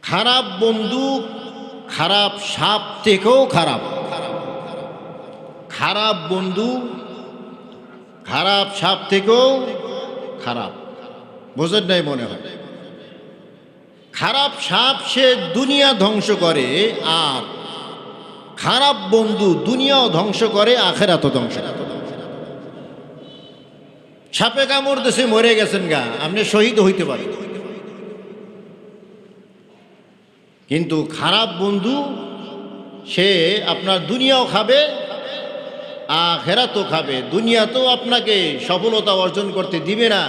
খারাপ বন্ধু খারাপ সাপ থেকেও খারাপ। খারাপ বন্ধু খারাপ সাপ থেকেও খারাপ। বোঝেন নাই মনে হয়? খারাপ সাপ সে দুনিয়া ধ্বংস করে, আর খারাপ বন্ধু দুনিয়াও ধ্বংস করে, আখেরাতও ধ্বংস করে। সাপে কামড় দেশে মরে গেছেন গা, আপনি শহীদ হইতে পারেন, কিন্তু খারাপ বন্ধু সে আপনার দুনিয়াও খাবে, আখেরাতও খাবে। দুনিয়াতেও আপনাকে সফলতা অর্জন করতে দিবে না,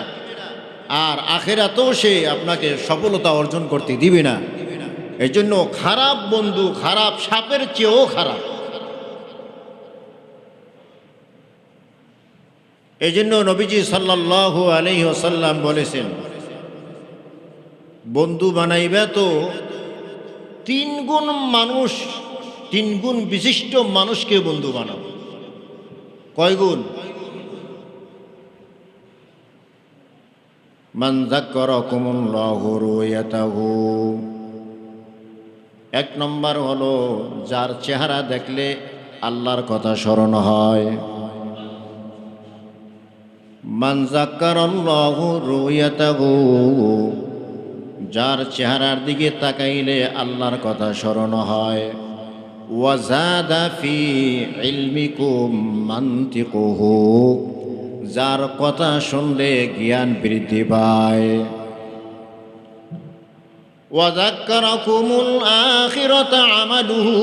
আর আখেরাতেও সে আপনাকে সফলতা অর্জন করতে দিবে না। এই জন্য খারাপ বন্ধু খারাপ সাপের চেয়েও খারাপ। এই জন্য নবীজি সাল্লাল্লাহু আলাইহি ওয়াসাল্লাম বলেছেন, বন্ধু বানাইবে তো তিন গুণ বিশিষ্ট মানুষকে বন্ধু বানাও। কয় গুণ? মান যাক্কারাকুমুল্লাহু রুয়াতাহু। এক নম্বর হলো যার চেহারা দেখলে আল্লাহর কথা স্মরণ হয়। মান যাক্কারাল্লাহু রুয়াতাহু, যার চেহারার দিকে তাকাইলে আল্লাহর কথা স্মরণ হয়। ওয়াজাদা ফি ইলমিকুম মানতিকুহু, যার কথা শুনলে জ্ঞান বৃদ্ধি পায়। ওয়াযাক্কারাকুমুল আখিরাতা আমালুহু,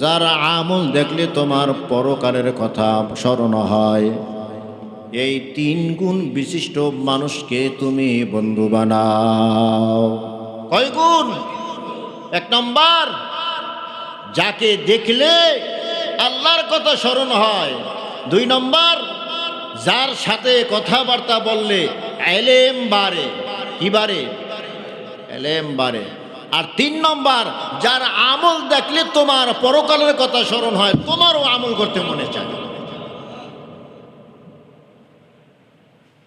যার আমল দেখলে তোমার পরকালের কথা স্মরণ হয়। এই তিন গুণ বিশিষ্ট মানুষকে তুমি বন্ধু বানাও। কয় গুণ? এক নম্বর, যাকে দেখলে আল্লাহর কথা স্মরণ হয়। দুই নম্বর, যার সাথে কথাবার্তা বললে এলেম বাড়ে। কি বাড়ে? এলেম বাড়ে। আর তিন নম্বর, যার আমল দেখলে তোমার পরকালের কথা স্মরণ হয়, তোমারও আমল করতে মনে চায়।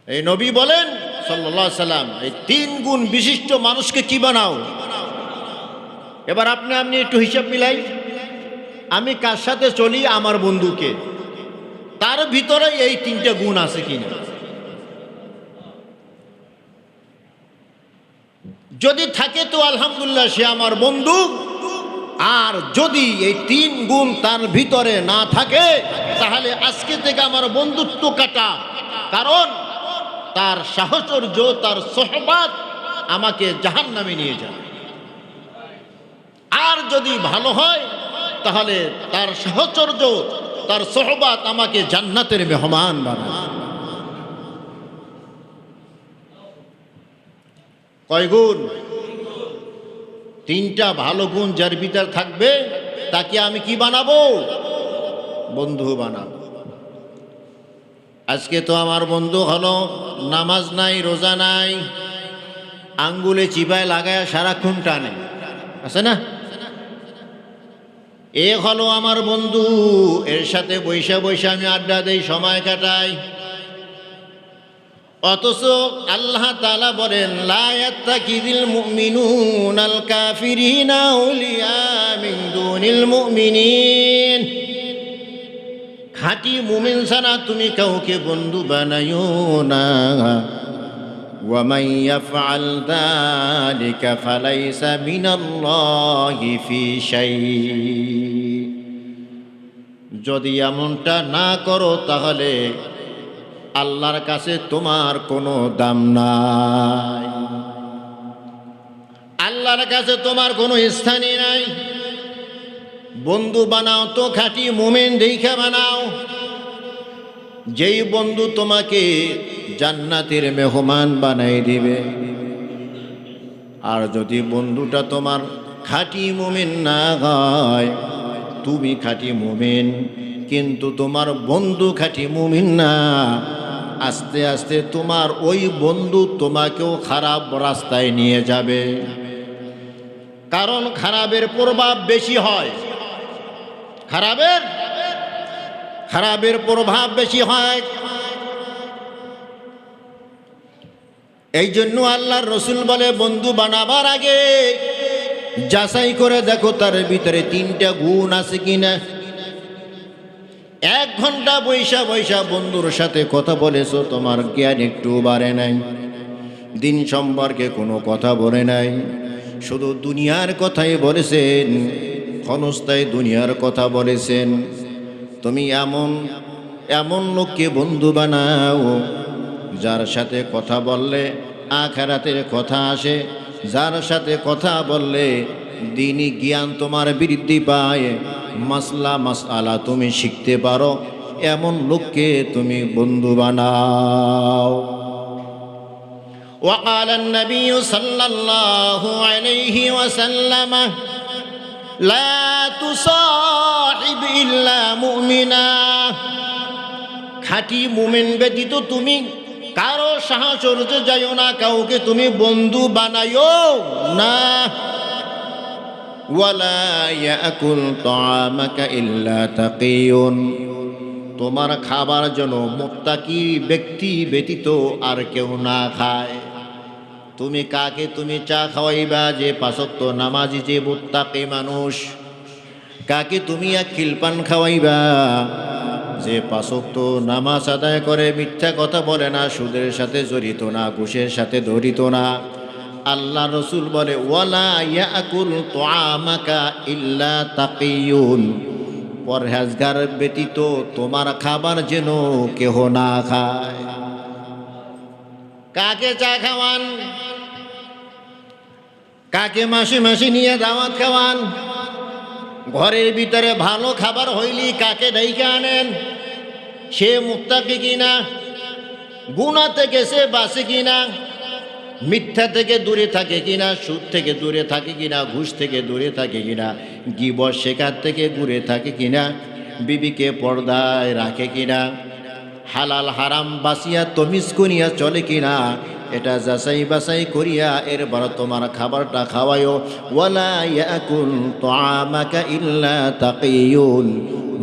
এই নবী বলেন সাল্লাল্লাহু আলাইহি সাল্লাম, এই তিন গুণ বিশিষ্ট মানুষকে কি বানাও। এবার আপনি একটু হিসাব মিলাই, আমি কার সাথে চলি? আমার বন্ধুকে। তার ভিতরে এই তিনটা গুণ আছে কিনা? যদি থাকে তো আলহামদুলিল্লাহ, সে আমার বন্ধু। আর যদি এই তিন গুণ তার ভিতরে না থাকে, তাহলে আজকে থেকে আমার বন্ধুত্ব কাটা। কারণ তার সাহচর্য, তার সোহবাত আমাকে জাহান্নামে নিয়ে যায়। আর যদি ভালো হয়, তাহলে তার সাহচর্য, তার সোহবাত আমাকে জান্নাতের মেহমান বানায়। কয় গুণ? তিনটা ভালো গুণ যার ভিতর থাকবে, তাকে আমি কি বানাবো? বন্ধু বানাবো। আজকে তো আমার বন্ধু হলো নামাজ নাই, রোজা নাই, আঙ্গুলে চিপায় লাগায় সারাক্ষণ টানে, আছে না? এ হলো আমার বন্ধু, এর সাথে বৈশা বৈশা আমি আড্ডা দেই, সময় কাটাই। অথচ আল্লাহ তাআলা বলেন, লা ইয়াত্তাকিযিল মুমিনুনাল কাফিরিনা আউলিয়া মিন দুনিল মুমিনিন। খাঁটি মুমিন ছাড়া তুমি কাউকে বন্ধু বানাইও না। ওয়া মান ইয়াফআল যালিকা ফালাইসা মিনাল্লাহি ফি শাই। যদি এমনটা না করো, তাহলে আল্লাহর কাছে তোমার কোনো দাম নাই, আল্লাহর কাছে তোমার কোনো স্থানই নাই। বন্ধু বানাও তো খাঁটি মুমিন দেখে বানাও, যেই বন্ধু তোমাকে জান্নাতের মেহমান বানাই দিবে। আর যদি বন্ধুটা তোমার খাঁটি মুমিন না হয়, তুমি খাঁটি মুমিন কিন্তু তোমার বন্ধু খাঁটি মুমিন না, আস্তে আস্তে তোমার ওই বন্ধু তোমাকেও খারাপ রাস্তায় নিয়ে যাবে। কারণ খারাপের প্রভাব বেশি হয়, খারাপের প্রভাব বেশি হয়। এই জন্য আল্লাহর রসুল বলে, বন্ধু বানাবার আগে যাচাই করে দেখো তার ভিতরে 3টা গুণ আছে কিনা। 1 ঘন্টা বৈশা বৈশা বন্ধুর সাথে কথা বলেছো, তোমার জ্ঞান একটু বাড়ে নাই, দিন সম্পর্কে কোনো কথা বলে নাই, শুধু দুনিয়ার কথাই বলেছেন, ক্ষণস্থায়ী দুনিয়ার কথা বলেছেন। তুমি এমন এমন লোককে বন্ধু বানাও যার সাথে কথা বললে আখিরাতের কথা আসে, যার সাথে কথা বললে দ্বীনি জ্ঞান তোমার বৃদ্ধি পায়, মাসলা মাসআলা তুমি শিখতে পারো, এমন লোককে তুমি বন্ধু বানাও। وقال النبي صلى الله عليه وسلم لا تصاحب إلا مؤمنا। খাঁটি মুমিন ব্যতীত তুমি কারো সাহচর্যে যাইও না, কাউকে তুমি বন্ধু বানাইও না। ওয়ালা ইয়াকুল তাআমাকা ইল্লা তাকিয়ুন। তোমার খাবার যেন মুত্তাকি ব্যক্তি ব্যতীত আর কেউ না খায়। তুমি কাকে তুমি চা খাওয়াইবা? যে 5 ওয়াক্ত নামাজি, যে মুত্তাকি মানুষ। কাকে তুমি আকিল পান খাওয়াইবা? যে 5 ওয়াক্ত নামাজ আদায় করে, মিথ্যা কথা বলে না, সুদের সাথে জড়িত না, ঘুষের সাথে জড়িত না। আল্লাহ রসুল বলে, ওয়ালা ইয়াকুল তাআমাকা ইল্লা তাকিয়ুন। পরহেজগার ব্যতীত তোমার খাবার যেন কেহ না খায়। কাকে চা খাওয়ান? কাকে মাসে মাসে নিয়ে দাওয়াত খাওয়ান? ঘরের ভিতরে ভালো খাবার হইলি কাকে ডাইকা আনেন? সে মুত্তাকি কিনা? গুনাহ থেকে সে বাঁচে কিনা? মিথ্যা থেকে দূরে থাকে কিনা? সুদ থেকে দূরে থাকে কিনা? ঘুষ থেকে দূরে থাকে কিনা? গীবত শেখার থেকে দূরে থাকে কিনা? বিবিকে পর্দায় রাখে কিনা? হালাল হারাম বাসিয়া তমিজ করিয়া চলে কিনা? এটা যাচাই বাছাই করিয়া এরপর তোমার খাবারটা খাওয়ায়ও। ওয়ালা ইয়াকুল তাআমাকা ইল্লা তাকিয়ুন।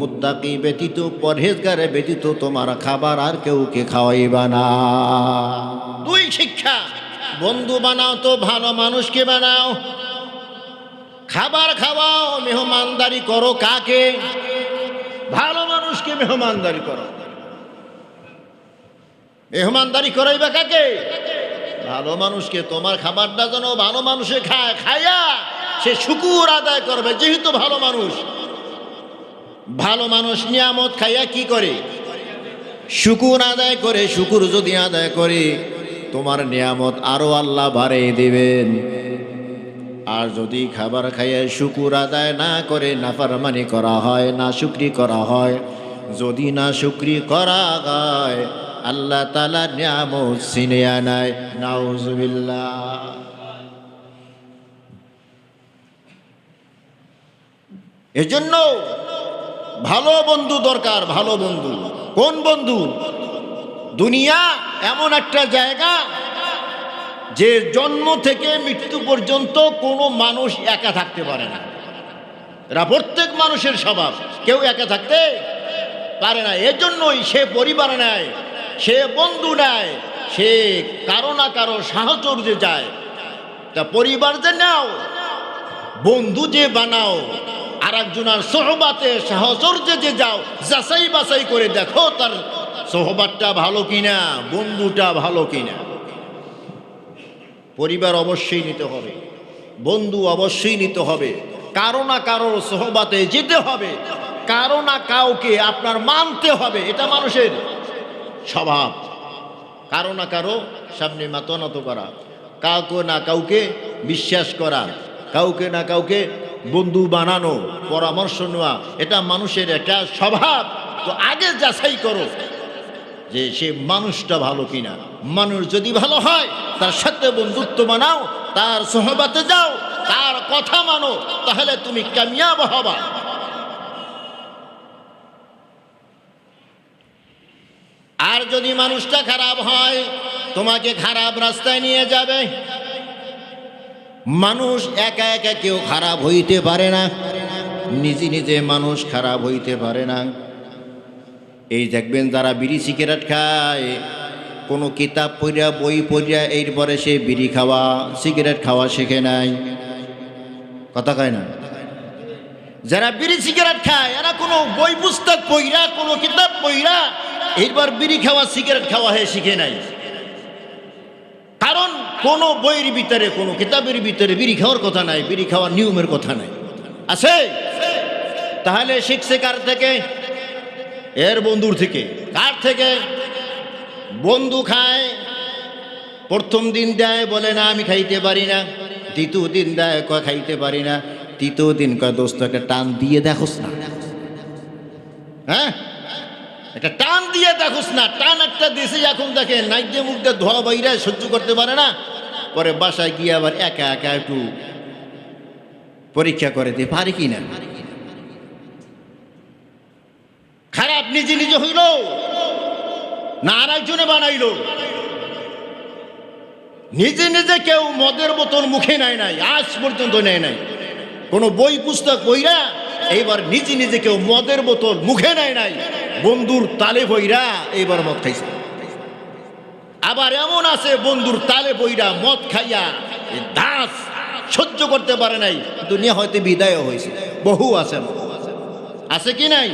মুত্তাকি ব্যতীত, পরহেজগার ব্যতীত তোমার খাবার আর কেউকে খাওয়াইবা না। 2 শিক্ষা। বন্ধু বানাও তো ভালো মানুষকে বানাও। খাবার খাওয়াও, মেহমানদারি করো কাকে? ভালো মানুষকে মেহমানদারি করো। মেহমানদারি করাইবা কাকে? ভালো মানুষকে। তোমার খাবারটা যেন ভালো মানুষে খায়, খাইয়া সে শুকুর আদায় করবে। যেহেতু ভালো মানুষ, ভালো মানুষ নিয়ামত খাইয়া কি করে? শুকুর আদায় করে। শুকুর যদি আদায় করে, তোমার নিয়ামত আরো আল্লাহ বাড়িয়ে দিবেন। আর যদি খাবার খাইয়া শুকুর আদায় না করে নাফরমানি করা হয়, না শুকরি করা হয়, যদি না শুকরি করা হয়, আল্লাহ তাআলা নিয়ামত ছিনিয়ে নেয়। নাউজুবিল্লাহ। এজন্য ভালো বন্ধু দরকার। ভালো বন্ধু। কোন বন্ধু? দুনিয়া এমন একটা জায়গা যে জন্ম থেকে মৃত্যু পর্যন্ত কোনো মানুষ একা থাকতে পারে না। এরা প্রত্যেক মানুষের স্বভাব, কেউ একা থাকতে পারে না। এজন্যই সে পরিবার নেয়, সে বন্ধু নেয়, সে কারো না কারো সাহচর্যে যায়। তা পরিবার যে নাও, বন্ধু যে বানাও, আর একজনের সোহবাতে সাহচর্যে যে যাও, যাচাই বাছাই করে দেখো তার সোহবাতটা ভালো কিনা, বন্ধুটা ভালো কিনা। পরিবার অবশ্যই নিতে হবে, বন্ধু অবশ্যই নিতে হবে। কারো না কারো সোহবাতে যেতে হবে, কারো না কাউকে আপনার মানতে হবে। এটা মানুষের স্বভাব। কারো না কারো সামনে মাথা নত করা, কাউকে না কাউকে বিশ্বাস করা, কাউকে না কাউকে বন্ধু বানানো, পরামর্শ নেওয়া, এটা মানুষের একটা স্বভাব। তো আগে যাচাই করো যে সে মানুষটা ভালো কিনা। মানুষ যদি ভালো হয়, তার সাথে বন্ধুত্ব বানাও, তার সোহবাতে যাও, তার কথা মানো, তাহলে তুমি কামিয়াব হবা। আর যদি মানুষটা খারাপ হয়, তোমাকে খারাপ রাস্তায় নিয়ে যাবে। মানুষ একা একা কেউ খারাপ হইতে পারে না, নিজে নিজে মানুষ খারাপ হইতে পারে না। এই দেখবেন যারা বিড়ি সিগারেট খায়, কোনো কিতাব পড়িয়া বই পড়িয়া এরপরে সে বিড়ি খাওয়া সিগারেট খাওয়া শিখে নাই। কথা কয় না? যারা বিড়ি সিগারেট খায় এরা কোনো বই পুস্তক পড়িয়া কোনো কিতাব পড়িয়া এইবার বিড়ি খাওয়া সিগারেট খাওয়া হয়ে শিখে নাই। কারণ কোনো বইয়ের ভিতরে কোনো কিতাবের ভিতরে বিড়ি খাওয়ার কথা নাই, বিড়ি খাওয়ার নিয়মের কথা নাই। আছে? তাহলে শিখছে কার থেকে? এর বন্ধুর থেকে। কার থেকে? বন্ধু খায়, প্রথম দিন দেয় বলে না আমি খাইতে পারি না, দ্বিতীয় দিন দেয় কয় খাইতে পারি না, তৃতীয় দিন কয় দোস্তকে টান দিয়ে দেখোস না। হ্যাঁ, এটা টান দিয়ে দেখোস না। টান একটা দেশে এখন দেখে নাইতে মুখটা ধোয়া বাইরা সহ্য করতে পারে না, পরে বাসায় গিয়ে আবার একা একা একটু পরীক্ষা করে দিয়ে পারি কি না। খারাপ নিজে নিজে হইল না আর একজনে বানাইল? নিজে নিজে কেউ মদের বোতল মুখে নেয় নাই, আজ পর্যন্ত নেয় নাই। কোনো বই পুস্তক বইরা এইবার নিজে নিজে কেউ মদের বোতল মুখে নেয় নাই, বন্ধুর তালে বইরা এইবার মদ খাইছে। আবার এমন আছে বন্ধুর তালে বইরা মদ খাইয়া দাস সহ্য করতে পারে নাই, দুনিয়া হয়তো বিদায় হয়েছে। বহু আছে, আছে কি নাই?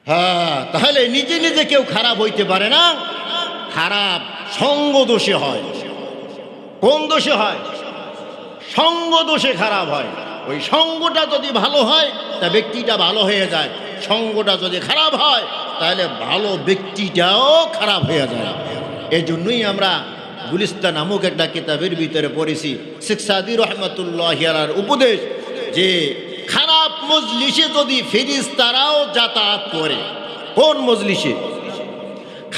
হ্যাঁ, তাহলে নিজে নিজে কেউ খারাপ হইতে পারে না। খারাপ সঙ্গ দোষে হয়। কোন দোষে হয়? সঙ্গ দোষে খারাপ হয়। ওই সঙ্গটা যদি ভালো হয় তা ব্যক্তিটা ভালো হয়ে যায়, সঙ্গটা যদি খারাপ হয় তাহলে ভালো ব্যক্তিটাও খারাপ হয়ে যায়। এই জন্যই আমরা গুলিস্তা নামক একটা কিতাবের ভিতরে পড়েছি শেখ সাদী রহমতুল্লাহ আলাইহির উপদেশ যে খারাপ মজলিসে যদি ফেরেশতারাও যাতায়াত করে। কোন মজলিসে?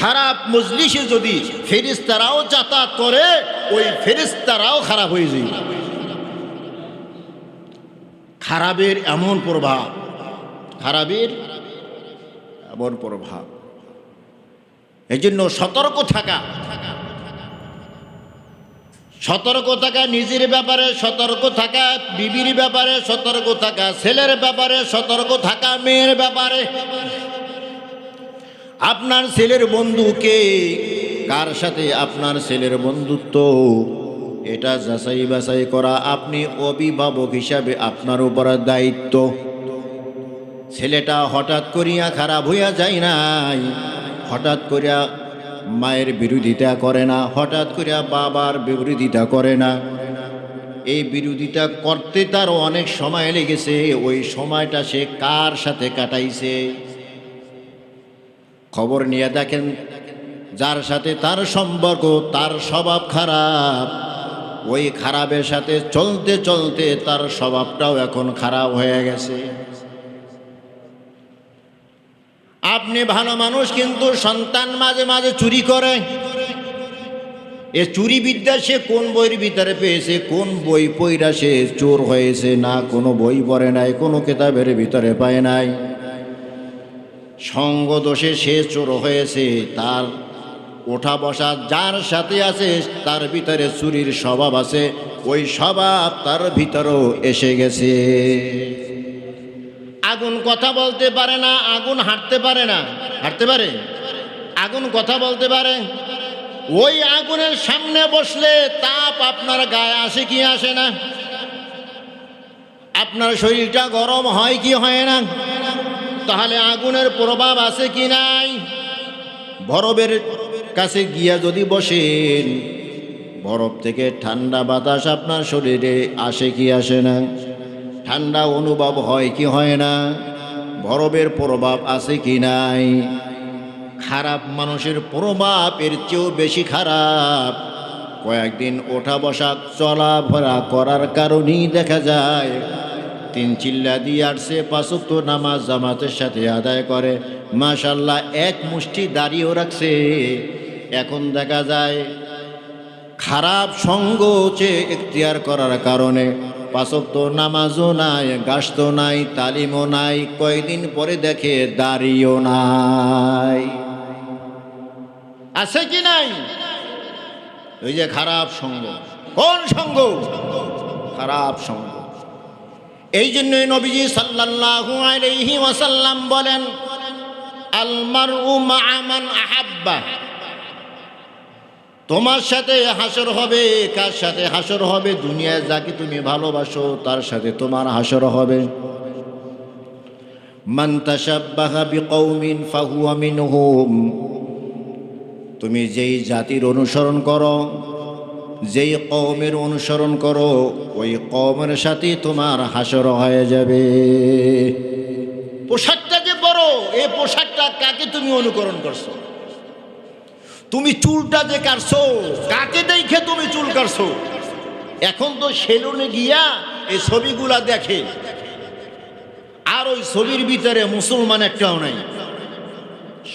খারাপ মজলিসে যদি ফেরেশতারাও যাতায়াত করে ওই ফেরেশতারাও খারাপ হয়ে যায়। খারাপের এমন প্রভাব, খারাপের এমন প্রভাব। এই জন্য সতর্ক থাকা, সতর্ক থাকা, নিজের ব্যাপারে সতর্ক থাকা, বিবির ব্যাপারে সতর্ক থাকা, ছেলের ব্যাপারে সতর্ক থাকা, মেয়ের ব্যাপারে। আপনার ছেলের বন্ধুকে কার সাথে আপনার ছেলের বন্ধুত্ব, এটা যাচাই বাছাই করা আপনি অভিভাবক হিসাবে আপনার উপর দায়িত্ব। ছেলেটা হঠাৎ করিয়া খারাপ হইয়া যায় নাই, হঠাৎ করিয়া মায়ের বিরোধিতা করে না, হঠাৎ করিয়া বাবার বিরোধিতা করে না। এই বিরোধিতা করতে তার অনেক সময় লেগেছে। ওই সময়টা সে কার সাথে কাটাইছে খবর নিয়ে দেখেন। যার সাথে তার সম্পর্ক, তার স্বভাব খারাপ, ওই খারাপের সাথে চলতে চলতে তার স্বভাবটাও এখন খারাপ হয়ে গেছে। আপনি ভালো মানুষ কিন্তু সন্তান মাঝে মাঝে চুরি করে। এ চুরি বিদ্যা সে কোন বইয়ের ভিতরে পেয়েছে, কোন বই পইরা সে চোর হয়েছে? না, কোনো বই পড়ে নাই, কোনো কিতাবের ভিতরে পায় নাই। সঙ্গ দোষে সে চোর হয়েছে। তার ওঠা বসা যার সাথে আছে তার ভিতরে চুরির স্বভাব আছে, ওই স্বভাব তার ভিতরেও এসে গেছে। আগুন কথা বলতে পারে না, আগুন হাঁটতে পারে না। হাঁটতে পারে? আগুন কথা বলতে পারে। ওই আগুনের সামনে বসলে তাপ আপনার গায়ে আসে কি আসে না? আপনার শরীরটা গরম হয় কি হয় না? তাহলে আগুনের প্রভাব আছে কি নাই? বরফের কাছে গিয়া যদি বসেন, বরফ থেকে ঠান্ডা বাতাস আপনার শরীরে আসে কি আসে না? ঠান্ডা অনুভব হয় কি হয় না? বরফের প্রভাব আছে কি নাই? খারাপ মানুষের প্রভাব এর চেয়েও বেশি খারাপ। কয়েকদিন ওঠা বসা চলাফেরা করার কারণেই দেখা যায় 3 চিল্লা দিয়ে আসছে, 5 ওয়াক্ত নামাজ জামাতের সাথে আদায় করে, মাশাআল্লাহ এক মুষ্টি দাড়িও রাখছে। এখন দেখা যায় খারাপ সঙ্গ এখতিয়ার করার কারণে 5 ওয়াক্ত নামাজও নাই, গাছতো নাই, তালিমও নাই, কয়দিন পরে দেখে দাড়িও নাই। আছে কি নাই? ওই যে খারাপ সঙ্গ। কোন সঙ্গ? খারাপ সঙ্গ। এই জন্যই নবীজি সাল্লাল্লাহু আলাইহি ওয়াসাল্লাম বলেন, আল মারউ মা মান আহাব্বা, তোমার সাথে হাসর হবে। কার সাথে হাসর হবে? দুনিয়ায় যাকে তুমি ভালোবাসো তার সাথে তোমার হাসর হবে। মান তাশাব্বাহা বিকৌমিন ফাহুয়া মিনহুম, তুমি যেই জাতির অনুসরণ করো, যেই কওমের অনুসরণ করো, ওই কওমের সাথে তোমার হাসর হয়ে যাবে। পোশাকটা যে বড়, এই পোশাকটা কাকে তুমি অনুকরণ করছো? তুমি চুলটা যে কাটছো, কাকে দেখে তুমি চুল কাটছো? এখন তো সেলুনে গিয়া এই ছবিগুলা দেখে, আর ওই ছবির ভিতরে মুসলমান একটাও নাই,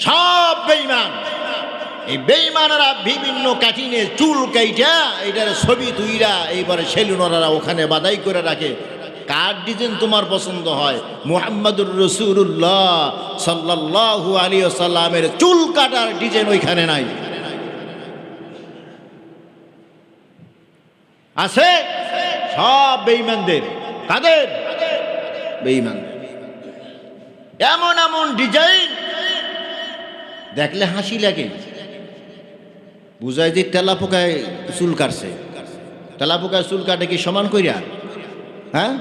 সব বেঈমান। এই বেঈমানেরা বিভিন্ন কাটিনে চুল কাইটা এইটার ছবি তুইরা এইবারে সেলুনরা ওখানে বাদাই করে রাখে। কার ডিজাইন তোমার পছন্দ হয়? মুহাম্মাদুর রাসূলুল্লাহ সাল্লাল্লাহু আলাইহি ওয়াসাল্লামের চুল কাটার ডিজাইন ওইখানে নাই। আছে সব বেঈমানদের। কাদের? বেঈমানদের। এমন এমন ডিজাইন দেখলে হাসি লাগে, বুঝায় যে তেলাপোকায় চুল কাটছে। তেলাপোকায় চুল কাটে কি সমান কইরা? হ্যাঁ,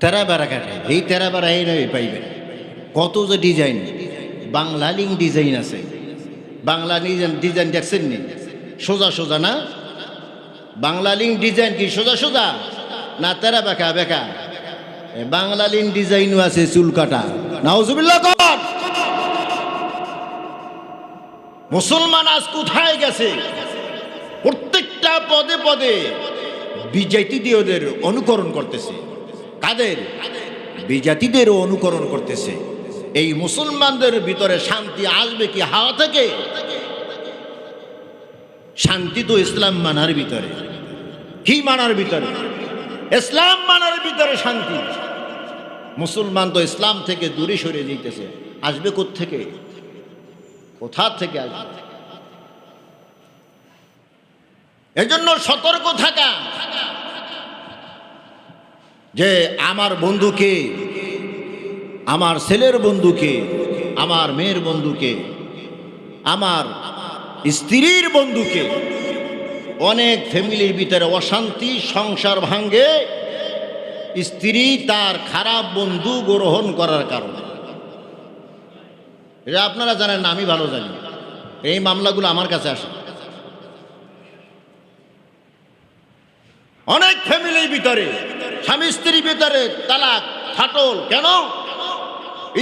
তেরা বেড়া কাটে। এই তেরা বেড়া এই নয় পাইবেন। কত যে ডিজাইন, বাংলা লিং ডিজাইন আছে। বাংলা ডিজাইন দেখছেন নি? সোজা সোজা না? বাংলা লিং ডিজাইন কি সোজা সোজা না তেরা বেঁকা বেঁকা? বাংলা লিং ডিজাইনও আছে চুল কাটা। নাউজুবিল্লাহ কর। মুসলমান আজ কোথায় গেছে? প্রত্যেকটা পদে পদে বিজাতিদের অনুকরণ করতেছে। কাদের? বিজাতিদের অনুকরণ করতেছে। এই মুসলমানদের ভিতরে শান্তি আসবে কি হাওয়া থেকে? শান্তি তো ইসলাম মানার ভিতরে। কি মানার ভিতরে? ইসলাম মানার ভিতরে শান্তি। মুসলমান তো ইসলাম থেকে দূরে সরে যেতেছে। আসবে কোত্থেকে? কোথা থেকে আসবে? এজন্য সতর্ক থাকা যে আমার বন্ধুকে, আমার ছেলের বন্ধুকে, আমার মেয়ের বন্ধুকে, আমার স্ত্রীর বন্ধুকে। অনেক ফ্যামিলির ভিতরে অশান্তি, সংসার ভাঙ্গে স্ত্রী তার খারাপ বন্ধু গ্রহণ করার কারণে। এটা আপনারা জানেন না, আমি ভালো জানি। এই মামলাগুলো আমার কাছে আসে। অনেক ফ্যামিলির ভিতরে স্বামী স্ত্রীর ভিতরে তালাক, ফাটল। কেন?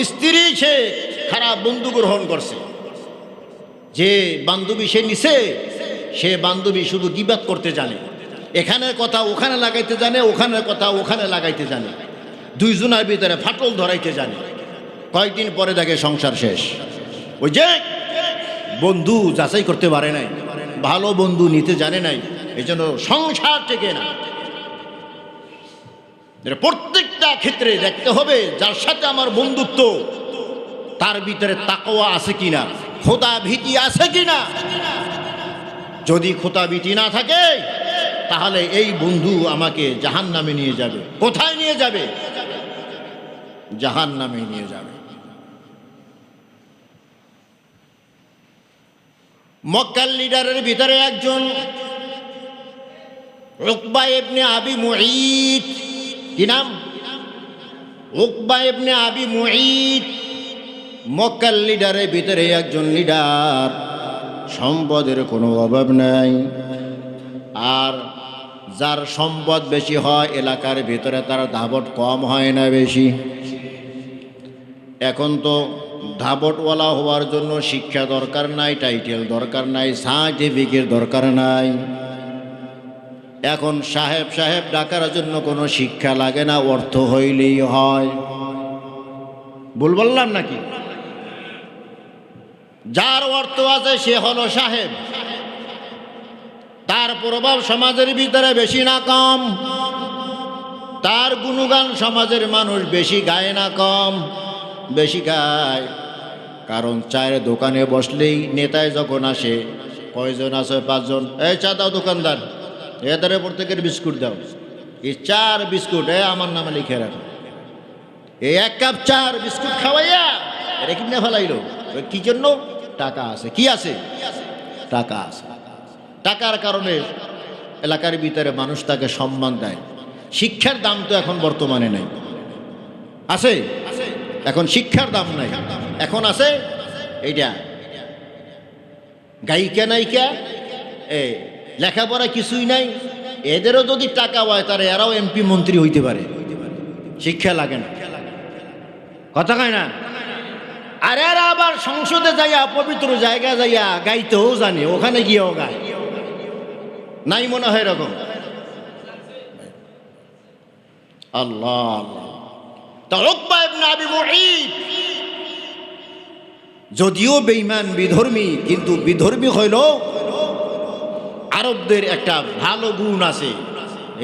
স্ত্রী সে খারাপ বন্ধু গ্রহণ করছে। যে বান্ধবী সে নিছে, সে বান্ধবী শুধু গীবাত করতে জানে। এখানের কথা ওখানে লাগাইতে জানে, ওখানের কথা ওখানে লাগাইতে জানে। দুইজনের ভিতরে ফাটল ধরাইতে জানে। কয়েকদিন পরে দেখে সংসার শেষ। ওই যে বন্ধু যাচাই করতে পারে নাই, ভালো বন্ধু নিতে জানে নাই, এই জন্য সংসার টেকে না। প্রত্যেকটা ক্ষেত্রে দেখতে হবে যার সাথে আমার বন্ধুত্ব, তার ভিতরে তাকওয়া আছে কিনা, খোদা ভীতি আছে কিনা। যদি খোদা ভীতি না থাকে তাহলে এই বন্ধু আমাকে জাহান্নামে নিয়ে যাবে। কোথায় নিয়ে যাবে? জাহান্নামে নিয়ে যাবে। মক্কার লিডারের ভিতরে একজন উকবা ইবনে আবি মুঈত। কি নাম? উকবা ইবনে আবি মুঈত মক্কার লিডারের ভিতরে একজন লিডার। সম্পদের কোনো অভাব নাই। আর যার সম্পদ বেশি হয় এলাকার ভিতরে তার দাপট কম হয় না বেশি। এখন তো দাপটওয়ালা হওয়ার জন্য শিক্ষা দরকার নাই, টাইটেল দরকার নাই, সার্টিফিকেট দরকার নাই। এখন সাহেব সাহেব ডাকার জন্য কোনো শিক্ষা লাগে না, অর্থ হইলেই হয়। ভুল বললাম নাকি? যার অর্থ আছে সে হলো সাহেব। তার প্রভাব সমাজের ভিতরে বেশি না কম? তার গুণগান সমাজের মানুষ বেশি গায় না কম? বেশি গায়। কারণ চায়ের দোকানে বসলেই নেতায় যখন আসে, কয়জন আছে? 5 জন। এই চা দাও দোকানদার, এদারে প্রত্যেকের বিস্কুট দাও। এই 4 বিস্কুট আমার নামে লিখে রাখো। এই 1 কাপ 4 বিস্কুট খাওয়াইয়া এটা কিনে ফেলাইলো। কি জন্য? টাকা আছে। কি আছে? টাকা আছে। টাকার কারণে এলাকার ভিতরে মানুষ তাকে সম্মান দেয়। শিক্ষার দাম তো এখন বর্তমানে নাই। আছে? এখন শিক্ষার দাম নাই। এখন আছে এইটা গায়িকা নায়িকা, লেখাপড়া কিছুই নাই। এদেরও যদি টাকা হয় তারা এরাও এমপি মন্ত্রী হইতে পারে। শিক্ষা লাগে না, কথা কয় না। আর এরা আবার সংসদে যাইয়া, পবিত্র জায়গা যাইয়া গাইতেও জানে, ওখানে গিয়েও গায়। নাই মনে হয় এরকম? আল্লাহ। তা উকবা ইবনে আবি মুঈত যদিও বেঈমান বিধর্মী, কিন্তু বিধর্মী হইল আরবদের একটা ভালো গুণ আছে।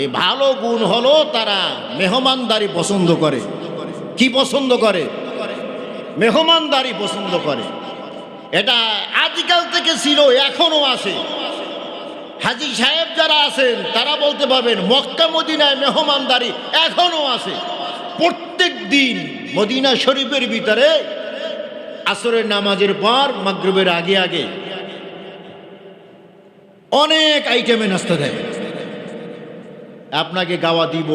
এই ভালো গুণ হলো তারা মেহমানদারি পছন্দ করে। কি পছন্দ করে? মেহমানদারি পছন্দ করে। এটা আদিকাল থেকে ছিল, এখনো আছে। হাজী সাহেব যারা আছেন তারা বলতে পারবেন মক্কা মদিনায় মেহমানদারি এখনো আছে। প্রত্যেক দিন মদিনা শরীফের ভিতরে আসরের নামাজের পর মাগরিবের আগে আগে অনেক আইটেমে নাস্তা দেয়। আপনাকে গাওয়া দিব,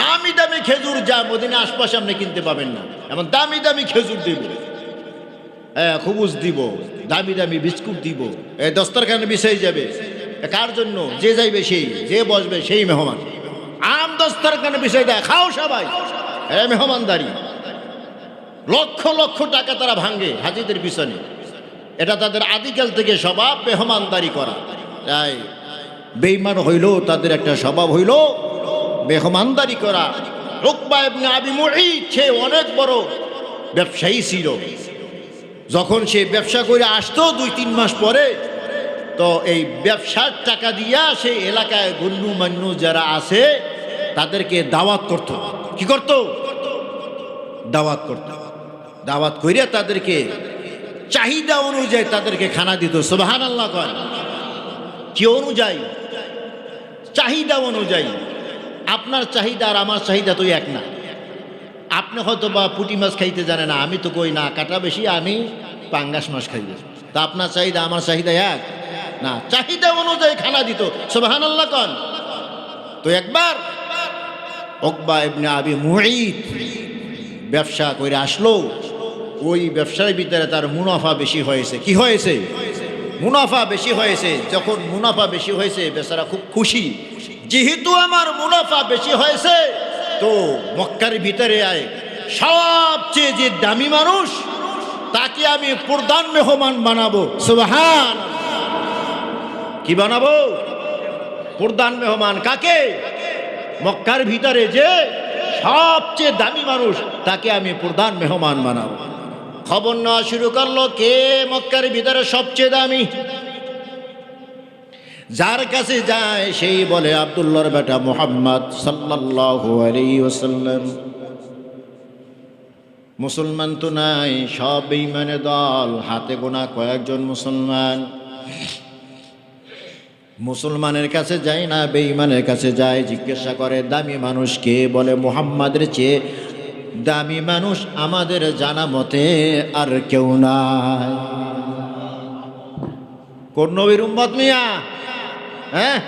নামি দামি খেজুর, যা মদিনা আশপাশে আপনি কিনতে পাবেন না এমন দামি দামি খেজুর দিব, খুবুজ দিব, দামি দামি বিস্কুট দিব। দস্তরখানে বিছাই যাবে। কার জন্য? যে যাইবে সেই, যে বসবে সেই মেহমান। আম দস্তরখানে বিছাই দেয়, খাও সবাই। মেহমানদারি। লক্ষ লক্ষ টাকা তারা ভাঙ্গে হাজিদের পিছনে। এটা তাদের আদিকাল থেকে স্বভাব, মেহমানদারি করা। তাই বেঈমান হইল তাদের একটা স্বভাব হইল মেহমানদারি করা। উকবা ইবনে আবি মুঈত সে অনেক বড় ব্যবসায়ী ছিল। যখন সে ব্যবসা করে আসতো 2-3 মাস পরে, তো এই ব্যবসার টাকা দিয়া সে এলাকায় গণ্যমান্য যারা আছে তাদেরকে দাওয়াত করত। কি করত? দাওয়াত করত। দাওয়াত কইরা তাদেরকে চাহিদা অনুযায়ী তাদেরকে খানা দিত। সুবহানাল্লাহ কয়। কি অনুযায়ী? চাহিদা অনুযায়ী। আপনার চাহিদা আর আমার চাহিদা তো এক না। আপনি হয়তো বা পুঁটি মাছ খাইতে জানে না, আমি তো কই না কাটা বেশি, আমি পাঙ্গাস মাছ খাইব। তা আপনার চাহিদা আমার চাহিদা এক না। চাহিদা অনুযায়ী খানা দিত। সুবহানাল্লাহ কন। তো একবার উকবা ইবনে আবি মুঈত ব্যবসা করে আসলো। ওই ব্যবসার ভিতরে তার মুনাফা বেশি হয়েছে। কি হয়েছে? মুনাফা বেশি হয়েছে। যখন মুনাফা বেশি হয়েছে বেচারা খুব খুশি। যেহেতু আমার মুনাফা বেশি হয়েছে, তো মক্কার ভিতরে আয় সবচেয়ে যে দামি মানুষ তাকে আমি প্রধান মেহমান বানাবো। সুবহান। কি বানাবো? প্রধান মেহমান। কাকে? মক্কার ভিতরে যে সবচেয়ে দামি মানুষ তাকে আমি প্রধান মেহমান বানাবো। খবর নেওয়া শুরু করলো কে মক্কার ভিতরে সবচেয়ে দামি। যার কাছে যায় সেই বলে আব্দুল্লাহর বেটা মুহাম্মদ সাল্লাল্লাহু আলাইহি ওয়াসাল্লাম। মুসলমান তো নাই, সব বেঈমানের দল, হাতে গোনা কয়েকজন মুসলমান। মুসলমানের কাছে যায় না, বেঈমানের কাছে যায়। জিজ্ঞাসা করে দামি মানুষ কে? বলে মুহাম্মাদের চেয়ে দামি মানুষ আমাদের জানা মতে আর কেউ নাই। কোন নবীর উম্মত মিয়া? হ্যাঁ,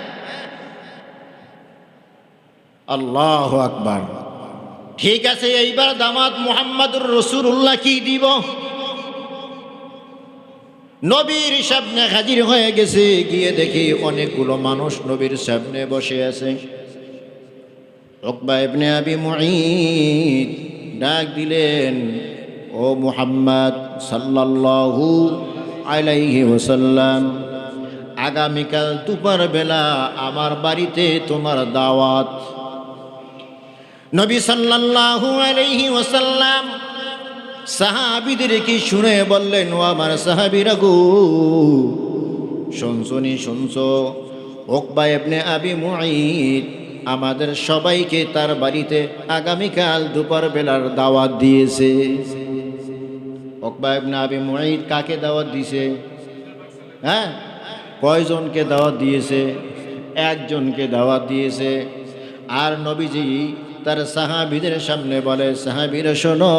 আল্লাহু আকবার। ঠিক আছে, এইবার দামাত মুহাম্মাদুর রাসূলুল্লাহ কি দিব? নবীর সামনে হাজির হয়ে গেছে। গিয়ে দেখি অনেকগুলো মানুষ নবীর সামনে বসে আছে। উকবা ইবনে আবি মুঈত ডাক দিলেন, ও মুহাম্মদ সাল্লাল্লাহু আলাইহি ওয়াসাল্লাম, আগামীকাল দুপুর বেলা আমার বাড়িতে তোমার দাওয়াত। নবী সাল্লাল্লাহু আলাইহি ওয়াসাল্লাম সাহাবীদেরকে শুনে বললেন, ও আমার সাহাবীরা গো, শুনছনি? শুনছো? উকবা ইবনে আবি মুঈত আমাদের সবাইকে তার বাড়িতে আগামীকাল দুপুর বেলার দাওয়াত দিয়েছে। উকবা ইবনে আবি মুঈত কাকে দাওয়াত দিয়েছে? হ্যাঁ, কয়জনকে দাওয়াত দিয়েছে? একজনকে দাওয়াত দিয়েছে। আর নবীজি তার সাহাবীদের সামনে বলে, সাহাবীরা শোনো,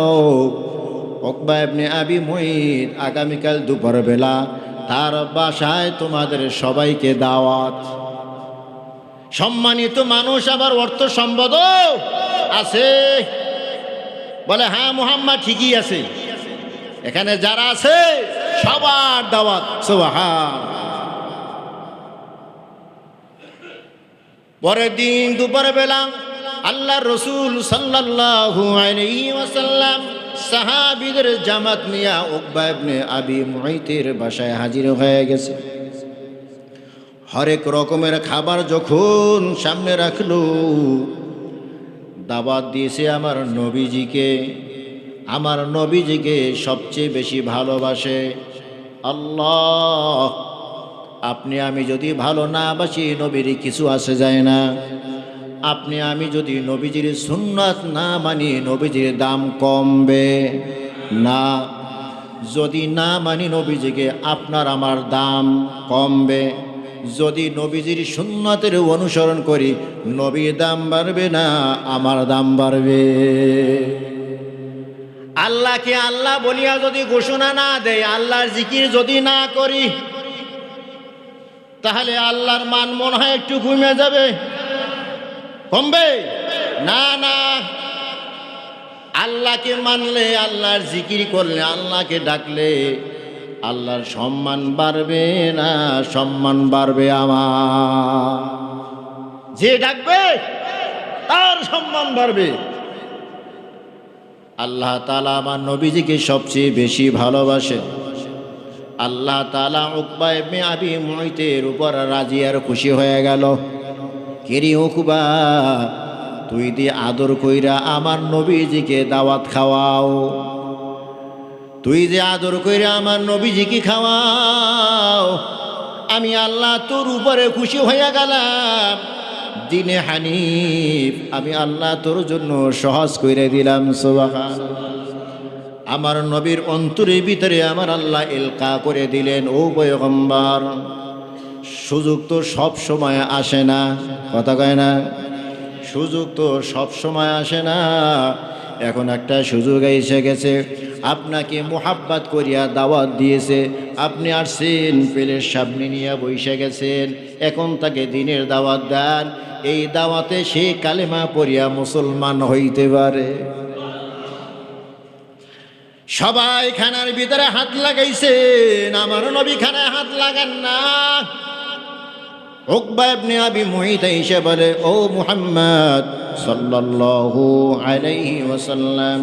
উকবা ইবনে আবি মুঈত আগামীকাল দুপুরবেলা তার বাসায় তোমাদের সবাইকে দাওয়াত। সম্মানিত মানুষ, আবার অর্থ সম্পদ আছে, বলে হ্যাঁ মুহাম্মদ ঠিকই আছে, এখানে যারা আছে সবার দাওয়াত। সুবহান। পরের দিন দুপুরবেলা আল্লাহর রাসূল সাল্লাল্লাহু আলাইহি ওয়াসাল্লাম সাহাবীদের জামাত নিয়ে উকবা ইবনে আবি মুঈতের বাসায় হাজির হয়ে গেছে। হরেক রকমের খাবার যখন সামনে রাখলো, দাওয়াত দিয়েছে আমার নবীজিকে। আমার নবীজিকে সবচেয়ে বেশি ভালোবাসে আল্লাহ। আপনি আমি যদি ভালো না বাসি, নবীর কিছু আসে যায় না। আপনি আমি যদি নবীজির সুন্নাত না মানি, নবীজির দাম কমবে না। যদি না মানি নবীজিকে, আপনার আমার দাম কমবে। যদি নবীজির সুন্নাতের অনুসরণ করি, নবীর দাম বাড়বে না, আমার দাম বাড়বে। আল্লাহকে আল্লাহ বলিয়া যদি ঘোষণা না দেয়, আল্লাহর জিকির যদি না করি, তাহলে আল্লাহর মান মনে হয় একটু কমে যাবে, কমবে না। না, আল্লাহকে মানলে, আল্লাহর জিকির করলে, আল্লাহকে ডাকলে আল্লাহর সম্মান বাড়বে না, সম্মান বাড়বে আমার। যে ডাকবে তার সম্মান বাড়বে। আল্লাহ তাআলা আমার নবীজিকে সবচেয়ে বেশি ভালোবাসে। আল্লাহ তাআলা উকবা ইবনে আবি মুঈতের উপর রাজি আর খুশি হয়ে গেল। কিরে উকবা, তুই দি আদর কইরা আমার নবীজিকে দাওয়াত খাওয়াও, তুই যে আদর কইরা আমার নবীজিকে খাওয়াও, আমি আল্লাহ তোর উপরে খুশি হয়ে গেলাম। দিনে হানিফ আমি আল্লাহ তোর জন্য সহজ কইরা দিলাম। সুবহানাল্লাহ। আমার নবীর অন্তরের ভিতরে আমার আল্লাহ ইলকা করে দিলেন, ও পয়গম্বর, সুযোগ তো সব সময় আসে না, কথা কয় না, সুযোগ তো সব সময় আসে না। এখন একটা সুযোগ এসে গেছে, আপনাকে মোহাব্বত করিয়া দাওয়াত দিয়েছে, আপনি আসছেন, পেলের সামনে নিয়ে বসে গেছেন, এখন তাকে দিনের দাওয়াত দেন। এই দাওয়াতে সে কালেমা পড়িয়া মুসলমান হইতে পারে। সবাই খানার ভিতরে হাত লাগাইছেন, আমার নবী খানায় হাত লাগান না। উকবা ইবনে আবি মুঈত এসে বলে, ও মুহাম্মদ সাল্লাল্লাহু আলাইহি ওয়াসাল্লাম,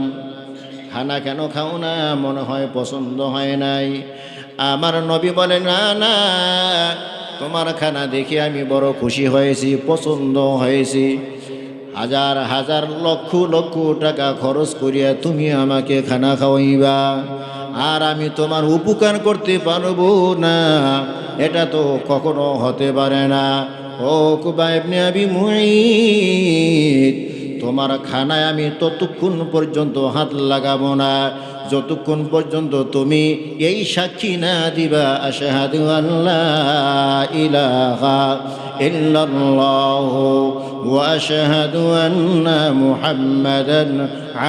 খানা কেন খাও না? মনে হয় পছন্দ হয় নাই। আমার নবী বলে, না না, তোমার খানা দেখে আমি বড় খুশি হয়েছি, পছন্দ হয়েছি। হাজার হাজার লক্ষ লক্ষ টাকা খরচ করিয়া তুমি আমাকে খানা খাওয়াইবা, আর আমি তোমার উপকার করতে পারবো না, এটা তো কখনো হতে পারে না। ও উকবা ইবনে আবি মুঈত, তোমার খানায় আমি ততক্ষণ পর্যন্ত হাত লাগাবো না যতক্ষণ পর্যন্ত তুমি এই সাক্ষী না দিবা, আশহাদু আল্লা ইলাহা ইল্লাল্লাহু ওয়া আশহাদু আন্না মুহাম্মাদান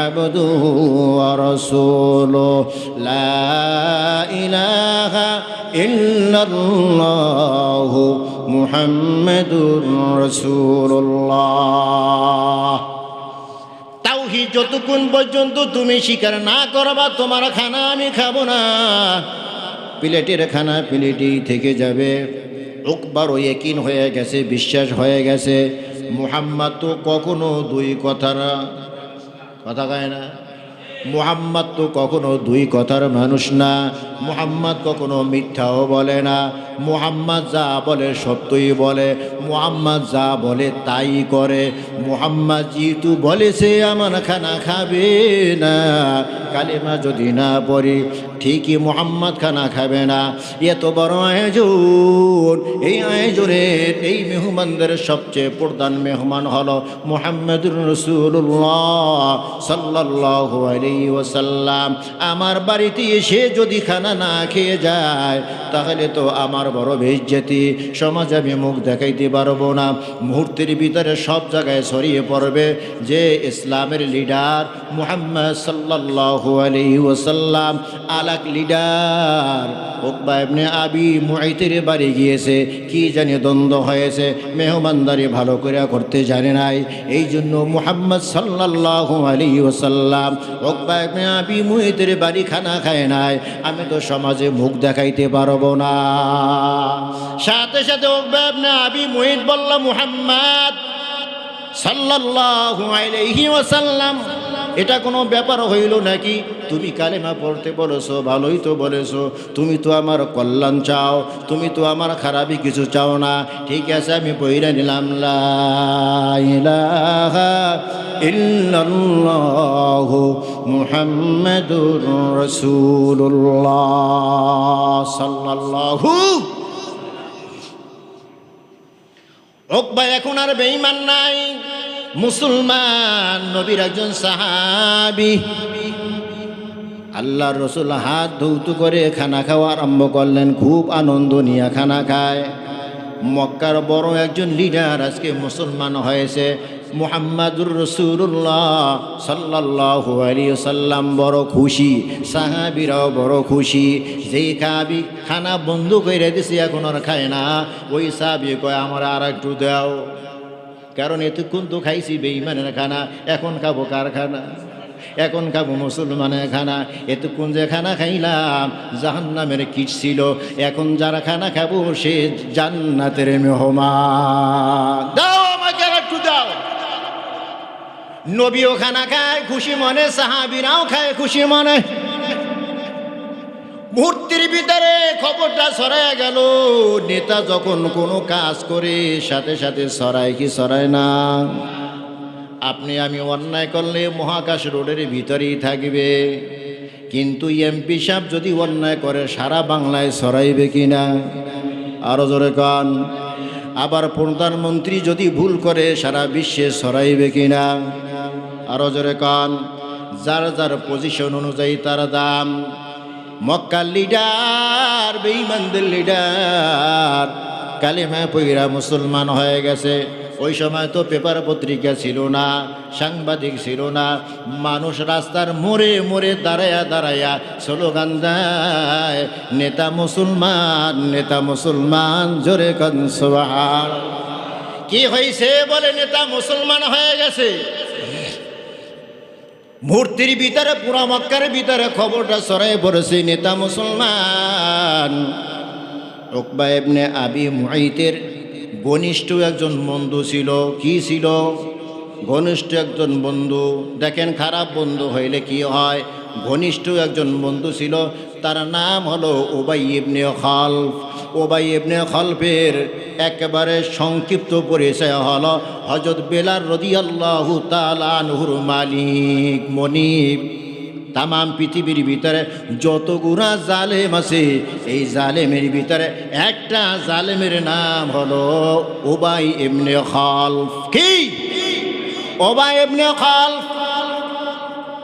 আবদুহু ওয়া রাসূলুহু, লা ইলাহা ইল্লাল্লাহু মুহাম্মাদুর রাসূলুল্লাহ। তাওহীদ যতক্ষণ পর্যন্ত তুমি স্বীকার না করবা, তোমার খানা আমি খাবো না। প্লেটের খানা প্লেটেই থেকে যাবে। উকবারও ইয়াকিন হয়ে গেছে, বিশ্বাস হয়ে গেছে, মুহাম্মদ তো কখনো দুই কথার কথা কয় না, মুহাম্মদ তো কখনো দুই কথার মানুষ না, মুহাম্মদ কখনো মিথ্যাও বলে না, মুহাম্মদ যা বলে সত্যই বলে, মুহাম্মদ যা বলে তাই করে। মুহাম্মদ যেহেতু বলেছে আমার খানা খাবে না, কালেমা যদি না পড়ি, ঠিকই মুহাম্মদ খানা খাবে না। এত বড় আয়োজন, এই আয়োজনের এই মেহমানদের সবচেয়ে প্রধান মেহমান হলো মুহাম্মদুর রাসূলুল্লাহ সাল্লাল্লাহু আলাইহি ওয়াসাল্লাম। আমার বাড়িতে এসে যদি খানা না খেয়ে যায় তাহলে তো আমার বড় বেইজ্জতি, সমাজে আমি মুখ দেখাইতে পারবো না। মুহূর্তের ভিতরে সব জায়গায় ছড়িয়ে পড়বে যে ইসলামের লিডার মুহাম্মদ সাল্লাল্লাহু আলাইহি ওয়াসাল্লাম আলাক লিডার উকবা ইবনে আবি মুআইতের বাড়ি গিয়েছে, কি জানি দ্বন্দ্ব হয়েছে, মেহমানদারি ভালো করে করতে জানে নাই। এই জন্য মুহাম্মদ সাল্লাল্লাহু আলাইহি ওয়াসাল্লাম উকবা ইবনে আবি মুআইতের বাড়ি খানা খায় নাই। আমি তো সমাজে মুখ দেখাইতে পারবো না। সাথে সাথে উকবা ইবনে আবি মুআইত বলল, মুহাম্মদ সাল্লাল্লাহু আলাইহি ওয়াসাল্লাম, এটা কোনো ব্যাপার হইল নাকি? তুমি কালেমা পড়তে বলেছো, ভালোই তো বলেছো, তুমি তো আমার কল্যাণ চাও, তুমি তো আমার খারাপই কিছু চাও না। ঠিক আছে, আমি পড়ে নিলাম লা ইলাহা ইল্লাল্লাহু মুহাম্মাদুর রাসূলুল্লাহ সাল্লাল্লাহু। উকবা এখন আর বেঈমান নাই, মুসলমান, নবীর একজন সাহাবী। আল্লাহর রাসূল হাত ধৌত করে খানা খাওয়া আরম্ভ করলেন, খুব আনন্দ নিয়ে খানা খায়। মক্কার বড় একজন লিডার আজকে মুসলমান হয়েছে, মুহাম্মাদুর রাসূলুল্লাহ সাল্লাল্লাহু আলাইহি ওয়াসাল্লাম বড় খুশি, সাহাবীরাও বড় খুশি। যেই খাবি খানা বন্ধ করে দিছে, এখন আর খায় না, ওই সাহাবী কয় আমার আর একটু দাও, কারণ এতক্ষণ তো খাইছি বেঈমানের খানা, এখন খাবো কার খানা? এখন খাবো মুসলমানের খানা। এতক্ষণ যে খানা খাইলাম জাহান্নামের কীট ছিল, এখন যারা খানা খাবো সে জান্নাতের মেহমান। দাও আমাকে আর একটু দাও। নবীও খানা খায় খুশি মনে, সাহাবীরাও খায় খুশি মনে। মুহূর্তের ভিতরে খবরটা ছড়ায় গেল। নেতা যখন কোনো কাজ করে সাথে সাথে ছড়ায় কি ছড়ায় না? আপনি আমি অন্যায় করলে মহাকাশ রোডের ভিতরেই থাকবে, কিন্তু এমপি সাহেব যদি অন্যায় করে সারা বাংলায় ছড়াইবে কিনা? আরো জোরে কান। আবার প্রধানমন্ত্রী যদি ভুল করে সারা বিশ্বে ছড়াইবে কিনা? আরো জোরে কান। যার যার পজিশন অনুযায়ী তার দাম। মক্কার লিডার, বেঈমানদের লিডার কালেমা পয়রা মুসলমান হয়ে গেছে। ওই সময় তো পেপার পত্রিকা ছিল না, সাংবাদিক ছিল না, মানুষ রাস্তার মোড়ে মোড়ে দাঁড়ায়া দাঁড়ায়া স্লোগান দেয়, নেতা মুসলমান, নেতা মুসলমান, জোরে কান সুবহান। কি হয়েছে বলে নেতা মুসলমান হয়ে গেছে। মুহূর্তের ভিতরে পুরা মক্কার ভিতরে খবরটা ছড়াই পড়েছে, নেতা মুসলমান। উকবা ইবনে আবি মুআইতের ঘনিষ্ঠ একজন বন্ধু ছিল। কি ছিল? ঘনিষ্ঠ একজন বন্ধু। দেখেন, খারাপ বন্ধু হইলে কি হয়। ঘনিষ্ঠ একজন বন্ধু ছিল, তার নাম হলো উবাই ইবনে খালফ। উবাই ইবনে খালফের একেবারে সংক্ষিপ্ত পরিচয় হলো হযরত বেলাল রাদিয়াল্লাহু তাআলা আনহুর মালিক মনিব। তামাম পৃথিবীর ভিতরে যতগুলা জালেম আছে, এই জালেমের ভিতরে একটা জালেমের নাম হলো উবাই ইবনে খালফ। কি? উবাই ইবনে খালফ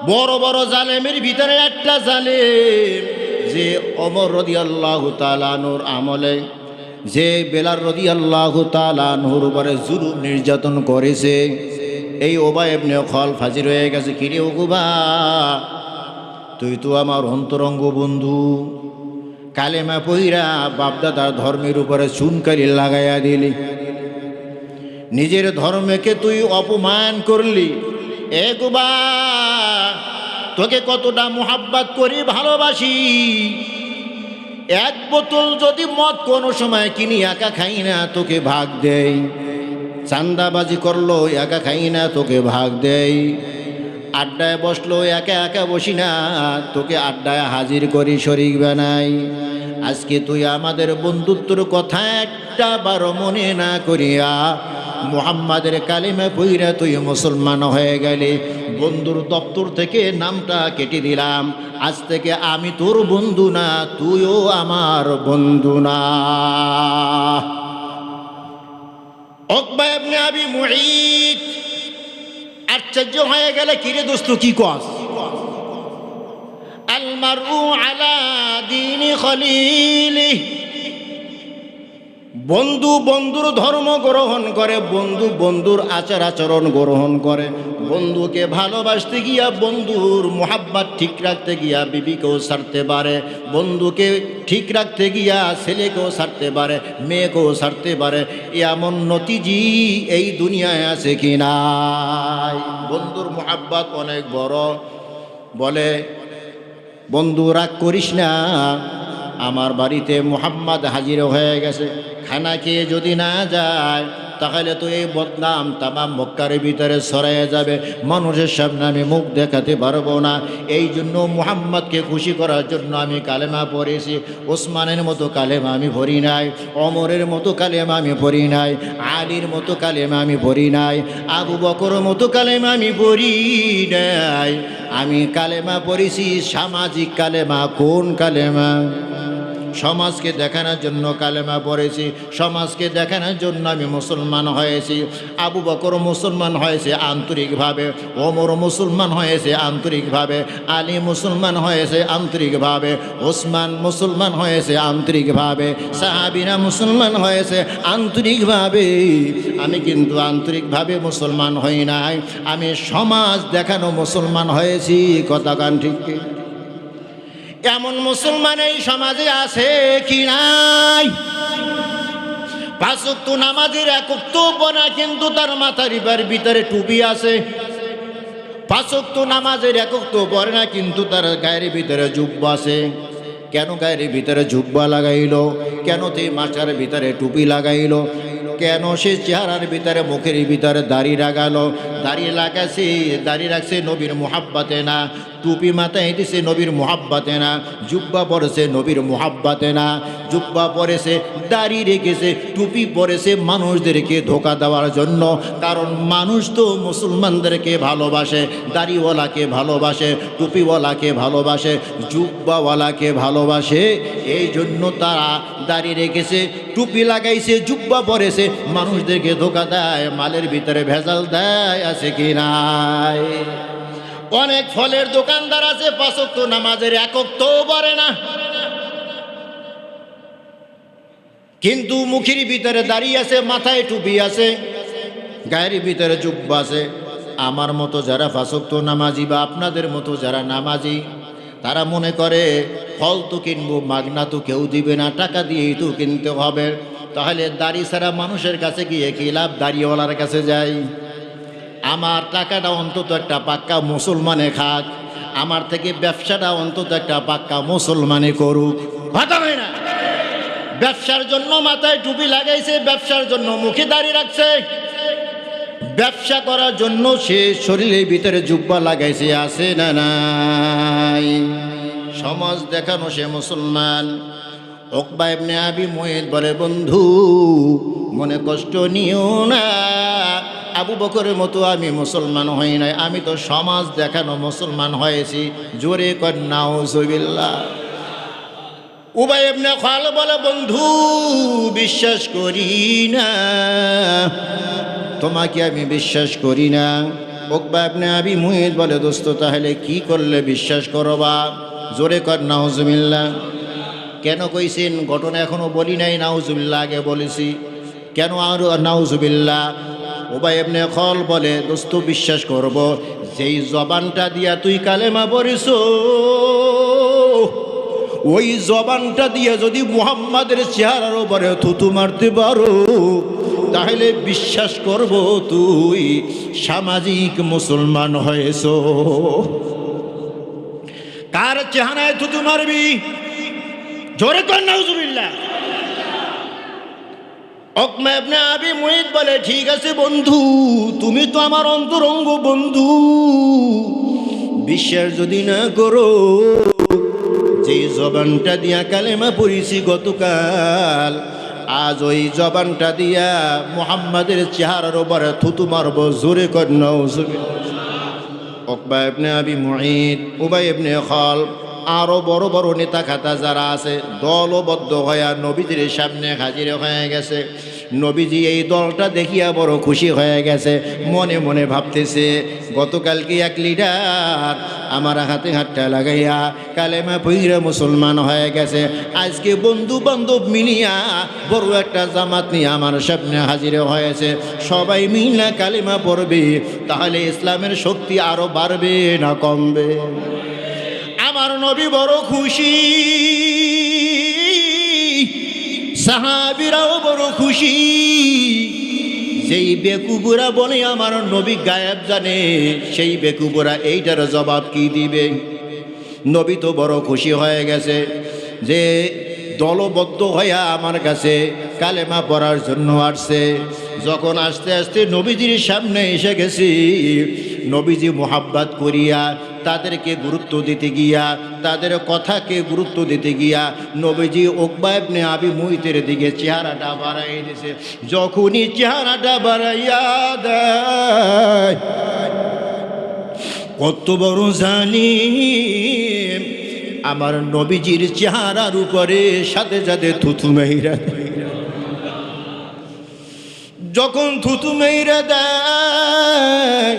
বড় বড় জালেমের ভিতরে একটা জালেম, যে ওমর রাদিয়াল্লাহু তাআলা আনহুর আমলে যে বেলাল রাদিয়াল্লাহু তাআলা আনহুর উপরে জুলুম নির্যাতন করেছে। এই উবাই ইবনে খালফ হাজির হয়ে গেছে। কিরে উকবা, তুই তো আমার অন্তরঙ্গ বন্ধু, কালেমা পয়রা বাপদাদার ধর্মের উপরে চুনকালি লাগাইয়া দিলি, নিজের ধর্মকে তুই অপমান করলি। উকবা, তোকে কতটা মুহাব্বত করি, ভালোবাসি। এক বোতল যদি মদ কোনো সময় কিনি একা খাই না, তোকে ভাগ দেই। চান্দাবাজি করলো একা খাই না, তোকে ভাগ দেই। আড্ডায় বসলো একা একা বসি না, তোকে আড্ডায় হাজির করি, শরীক বানাই। আজকে তুই আমাদের বন্ধুত্বর কথা একটা বার মনে না করিয়া মুহাম্মাদের কালিমা পয়রা তুই মুসলমান হয়ে গেলি। বন্ধুর দপ্তর থেকে নামটা কেটে দিলাম। আজ থেকে আমি তোর বন্ধু না, তুইও আমার বন্ধু না। উকবা ইবনে আবি মুঈত আশ্চর্য হয়ে গেলে, কিরে দোস্ত কি কস? আল মারউ আলা দীনি খলিলি, বন্ধু বন্ধুর ধর্ম গ্রহণ করে, বন্ধু বন্ধুর আচার আচরণ গ্রহণ করে। বন্ধুকে ভালোবাসতে গিয়া, বন্ধুর মোহাব্বত ঠিক রাখতে গিয়া বিবিকেও ছাড়তে পারে, বন্ধুকে ঠিক রাখতে গিয়া ছেলেকেও ছাড়তে পারে, মেয়েকেও ছাড়তে পারে। এমন নতিজি এই দুনিয়ায় আছে কি নাই? বন্ধুর মোহাব্বত অনেক বড়। বলে, বন্ধু রাগ করিস না, আমার বাড়িতে মুহাম্মদ হাজির হয়ে গেছে, খানা খেয়ে যদি না যায় তাহলে তো এই বদনাম তামাম মক্কার ভিতরে ছড়াইয়া যাবে, মানুষের সামনে আমি মুখ দেখাতে পারবো না। এই জন্য মুহাম্মদকে খুশি করার জন্য আমি কালেমা পড়েছি। ওসমানের মতো কালেমা আমি পড়ি নাই, ওমরের মতো কালেমা আমি পড়ি নাই, আলীর মতো কালেমা আমি পড়ি নাই, আবু বকরের মতো কালেমা আমি পড়ি নাই। আমি কালেমা পড়েছি সামাজিক কালেমা। কোন কালেমা? সমাজকে দেখানোর জন্য কালেমা পড়েছি, সমাজকে দেখানোর জন্য আমি মুসলমান হয়েছি। আবু বকর মুসলমান হয়েছে আন্তরিকভাবে, ওমর মুসলমান হয়েছে আন্তরিকভাবে, আলী মুসলমান হয়েছে আন্তরিকভাবে, ওসমান মুসলমান হয়েছে আন্তরিকভাবে, সাহাবীরা মুসলমান হয়েছে আন্তরিকভাবে। আমি কিন্তু আন্তরিকভাবে মুসলমান হই নাই, আমি সমাজ দেখানো মুসলমান হয়েছি। কথা কান ঠিক? এমন মুসলমান এই সমাজে আছে কি নাই? পাঁচ ওয়াক্ত নামাজের এক ওয়াক্ত পড়া, কিন্তু তার মাথার ভিতরে টুপি আছে। পাঁচ ওয়াক্ত নামাজের এক ওয়াক্ত পড়ে না, কিন্তু তার গায়ের ভিতরে জুব্বা আছে। কেন গায়ের ভিতরে জুব্বা লাগাইলো? কেন তে মাথার ভিতরে টুপি লাগাইলো? কেন সে চেহারার ভিতরে মুখের ভিতরে দাড়ি লাগালো? দাড়ি রাখছে নবীর মুহাব্বতে না, টুপি মাথায় দিছে নবীর মুহাব্বতে না, জুব্বা পরেছে নবীর মুহাব্বতে না। জুব্বা পরেছে, দাড়ি রেখেছে, টুপি পরেছে মানুষদেরকে ধোকা দেওয়ার জন্য। কারণ মানুষ তো মুসলমানদেরকে ভালোবাসে, দাড়িওয়ালাকে ভালোবাসে, টুপিওয়ালাকে ভালোবাসে, জুব্বাওয়ালাকে ভালোবাসে। এই জন্য তারা দাড়ি রেখেছে, টুপি লাগাইছে, জুব্বা পরেছে, মানুষদেরকে ধোকা দেয়, মালের ভিতরে ভেজাল দেয়। আছে কি নাই? অনেক ফলের দোকানদার আছে, পাঁচ ওয়াক্ত নামাজের এক ওয়াক্তও পড়ে না, কিন্তু মুখের ভিতরে দাড়ি আছে, মাথায় টুপি আছে, গায়ের ভিতরে জুব্বা আছে। আমার মতো যারা পাঁচ ওয়াক্ত নামাজি বা আপনাদের মতো যারা নামাজি, তারা মনে করে ফল তো কিনবো, মাগনা তো কেউ দিবে না, টাকা দিয়েই তো কিনতে হবে। তাহলে দাড়ি ছাড়া মানুষের কাছে গিয়ে কি লাভ? দাড়িওয়ালার কাছে যাই। আমার টাকাটা অন্তত একটা পাক্কা মুসলমানে খাক, আমার থেকে ব্যবসাটা অন্তত একটা পাক্কা মুসলমানে করুক। কথা হয় না? ব্যবসার জন্য মাথায় টুপি লাগাইছে, ব্যবসার জন্য মুখে দাড়ি রাখছে, ব্যবসা করার জন্য সে শরীরের ভিতরে জুব্বা লাগাইছে। আছে না নাই? সমাজ দেখানো সে মুসলমান। উকবা ইবনে আবি মুঈত বলে, বন্ধু মনে কষ্ট নিও না, আবু বকরের মতো আমি মুসলমান হই নাই, আমি তো সমাজ দেখানো মুসলমান হয়েছি। জোরে কর নাউজুবিল্লাহ। উবাই ইবনে খালদ বলে, বন্ধু বিশ্বাস করি না, তোমাকে আমি বিশ্বাস করি না। উকবা ইবনে আবি মুঈত বলে, দোস্ত তাহলে কি করলে বিশ্বাস করবা? জোরে কর নাউজুবিল্লাহ। কেন কইছেন? ঘটনা এখনো বলি নাই, নাউজুবিল্লাহ আগে বলেছি। কেন আর নাউজুবিল্লাহ? উবাই ইবনে খালদ বলে, দোস্ত বিশ্বাস করব, যেই জবানটা দিয়া তুই কালেমা পড়িস, ওই জবানটা দিয়ে যদি মুহাম্মাদের চেহারার উপরে থুতু মারতে পারো, তাহলে বিশ্বাস করব তুই সামাজিক মুসলমান হয়েছ। কার চেহারায় থুতু মারবি? জোরে কর নাউজুবিল্লাহ। উকবা ইবনে আবি মুঈত বলে, ঠিক আছে বন্ধু, তুমি তো আমার অন্তরঙ্গ বন্ধু, বিশ্বাস যদি না করো, যেই জবানটা দিয়া কালেমা পড়িছি গতকাল, আজ ওই জবানটা দিয়া মুহাম্মাদের চেহারার উপরে থুতু মারব। জোরে কর নাউজুবিল্লাহ। উকবা ইবনে আবি মুঈত, উবাই ইবনে খালফ, আরো বড় বড় নেতা খাতা যারা আছে দলবদ্ধ হয়ে নবীজির সামনে হাজির হয়ে গেছে। নবীজি এই দলটা দেখিয়া বড় খুশি হয়ে গেছে, মনে মনে ভাবতেছে গতকালকে এক লিডার আমার হাতে হাতটা লাগাইয়া কালেমা পইরা মুসলমান হয়ে গেছে, আজকে বন্ধু বান্ধব মিলিয়া বড় একটা জামাত নিয়ে আমার সামনে হাজির হয়েছে, সবাই মিলা কালেমা পড়বে, তাহলে ইসলামের শক্তি আরো বাড়বে না কমবে? আমার নবী বড় খুশি, সাহাবীরাও বড় খুশি। যেই বেকুবুরা বলে আমার নবী গায়েব জানে, সেই বেকুবুরা এইটার জবাব কি দিবে? নবী তো বড় খুশি হয়ে গেছে যে দলবদ্ধ হইয়া আমার কাছে কালেমা পড়ার জন্য আসছে। যখন আস্তে আস্তে নবীজির সামনে এসে গেছি, নবীজি মোহাব্বত করিয়া তাদেরকে গুরুত্ব দিতে গিয়া, তাদের কথাকে গুরুত্ব দিতে গিয়া নবীজি উকবা ইবনে আবি মুঈতের দিকে চেহারাটা বাড়াই দিয়েছে। যখনই চেহারাটা বাড়াইয়া দেয়, কত বড় জালিম, আমার নবীজির চেহারার উপরে সাথে সাথে থুথু মেইরা, যখন থুথু মেইরা দেয়,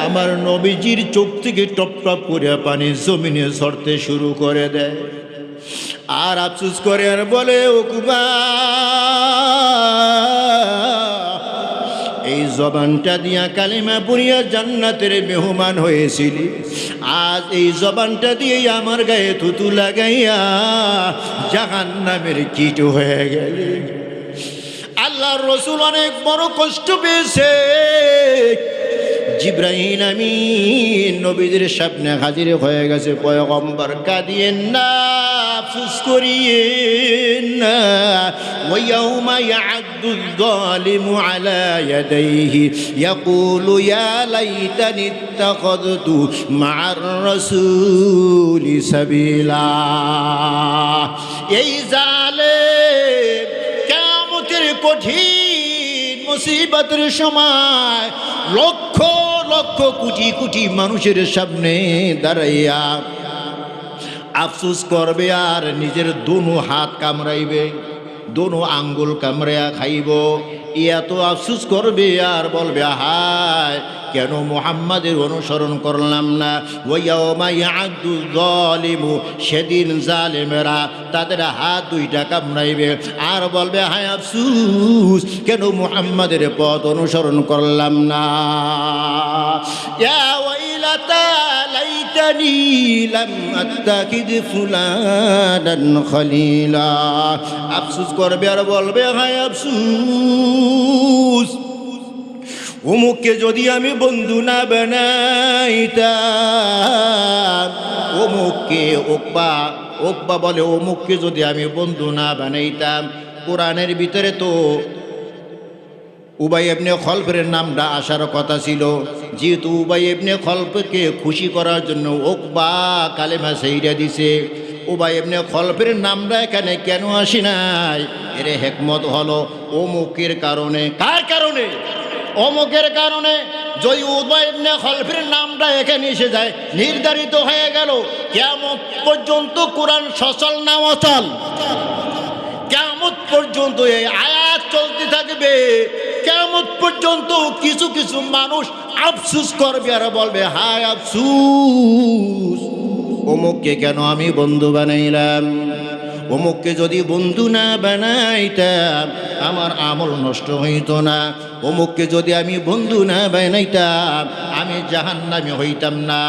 আমার নবীজির চোখ থেকে টপ টপ করে পানি জমিনে ঝরতে শুরু করে দেয়। আর আফসোস করে আর বলে, উকবা, এই জবানটা দিয়া কালিমা পড়িয়া জান্নাতের মেহমান হয়েছিলি, আজ এই জবানটা দিয়েই আমার গায়ে থুতু লাগাইয়া জাহান্নামের কীট হয়ে গেলি। আল্লাহর রাসূল অনেক বড় কষ্ট পেয়েছে। জিবরাইল আমিন নবীজির সামনে হাজির হয়ে গেছে। পয়গম্বর, কাঁদিয়েন না, আফসোস করিয়েন না। ওয়ায়াউমা ইয়া'আদ্দুয যালিমু আলা ইয়াদাইহি ইয়াকুলু ইয়া লাইতানি ইত্তাখাযতু মা'আর রাসূলি সাবিলা। এই জালেম কিয়ামতের কঠিন মুসিবতের সময় লক্ষ লক্ষ কোটি কোটি মানুষের সামনে দাঁড়াইয়া আফসোস করবে, আর নিজের দোনো হাত কামড়াইবে, দোনো আঙ্গুল কামড়াইয়া খাইব। এত আফসোস করবে আর বলবে, হায় কেন মুহাম্মাদের অনুসরণ করলাম না। ওয়ায়াউমা ইয়া'আদ্দু যালিমু, সেদিন জালেমেরা তাদের হাত দুইটা কামড়াইবে আর বলবে, হায় আফসোস কেন মুহাম্মাদের পথ অনুসরণ করলাম না। ইয়া ওয়াইলাতা লাইতানি লাম আত্তাখিদ ফুলানান খলিলা। আফসোস করবে আর বলবে, হায় আফসোস, অমুককে যদি আমি বন্ধু না বানাইতাম। অমুককে, উকবা বলে, অমুককে যদি আমি বন্ধু না বানাইতাম। কোরআনের ভিতরে তো উবাই ইবনে খলফের নামটা আসার কথা ছিল, যেহেতু উবাই ইবনে খলফকে খুশি করার জন্য উকবা কালেমা ছাইড়া দিছে। উবাই ইবনে খলফের নামটা এখানে কেন আসি নাই? এর হিকমত হলো অমুকের কারণে। কার কারণে? অমুকের কারণে। যদি উবাই ইবনে খলফের নামটা এখানে এসে যায়, নির্ধারিত হয়ে গেল কিয়ামত পর্যন্ত কোরআন সচল না অচল। কিয়ামত পর্যন্ত এই আয়াত চলতে থাকবে। কিয়ামত পর্যন্ত কিছু কিছু মানুষ আফসোস করবে আর বলবে, হায় আফসোস, অমুককে কেন আমি বন্ধু বানাইলাম। অমুককে যদি বন্ধু না বানাইতাম আমার আমল নষ্ট হইত না। অমুককে যদি আমি বন্ধু না বানাইতাম আমি জাহান্নামী হইতাম না।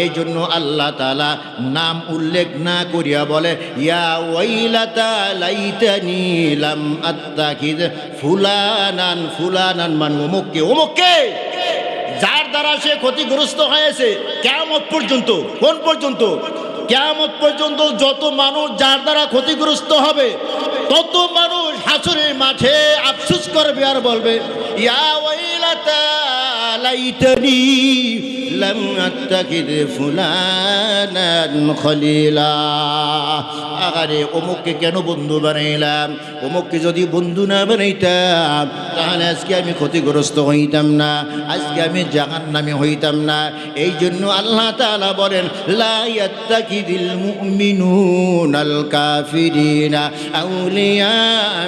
এই জন্য আল্লাহ তাআলা নাম উল্লেখ না করিয়া বলে, ইয়া ওয়াইলাতা লাইতানি লাম আত্তাখিদ ফুলানান। ফুলানান মানে অমুককে। অমুককে যার দ্বারা সে ক্ষতিগ্রস্ত হয়েছে কিয়ামত পর্যন্ত। কোন পর্যন্ত? কিয়ামত পর্যন্ত যত মানুষ যার দ্বারা ক্ষতিগ্রস্ত হবে তত মানুষ হাসরের মাঠে আফসোস করবে আর বলবে, ইয়া ওয়াইলাতা আরাইতানি লাম আত্তাকিদ ফুলানান খলিলা। আরে অমুককে কেন বন্ধু বানাইলাম? অমুককে যদি বন্ধু না বানাইতাম তাহলে আজকে আমি ক্ষতিগ্রস্ত হইতাম না, আজকে আমি জাহান্নামী হইতাম না। এই জন্য আল্লাহ তাআলা বলেন, লা ইয়াত্তাকিদিল মুমিনুনাল কাফিরিনা আউলিয়া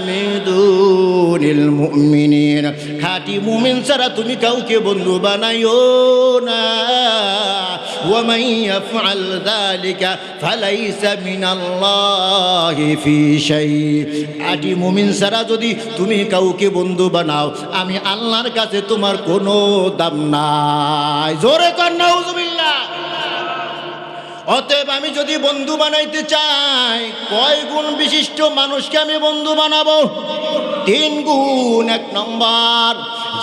মিন দুনিল মুমিনিন। খাঁটি মুমিন ছাড়া তুমি কাউকে বন্ধু বানাইও না। ওয়া মান ইয়াফআল যালিকা ফালাইসা মিনাল্লাহি ফি শাই। খাঁটি মুমিন ছাড়া যদি তুমি কাউকে বন্ধু বানাও, আমি আল্লাহর কাছে তোমার কোনো দাম নাই। জোরে কর নাউজুবিল্লাহ। অতএব আমি যদি বন্ধু বানাইতে চাই, কয় গুণ বিশিষ্ট মানুষকে আমি বন্ধু বানাবো? 3 গুণ। 1 নম্বর,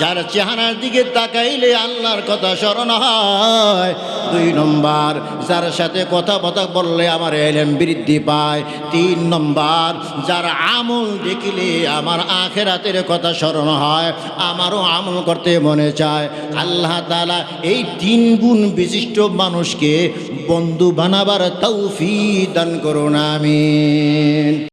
যার চেহারার দিকে তাকাইলে আল্লাহর কথা স্মরণ হয়। 2 নম্বর, যার সাথে কথা বললে আমার ইলম বৃদ্ধি পায়। 3 নম্বর, যার আমল দেখিলে আমার আখিরাতের কথা স্মরণ হয়, আমারও আমল করতে মনে চায়। আল্লাহ তাআলা এই 3 গুণ বিশিষ্ট মানুষকে বন্ধু বানাবার তৌফিক দান করুন, আমিন।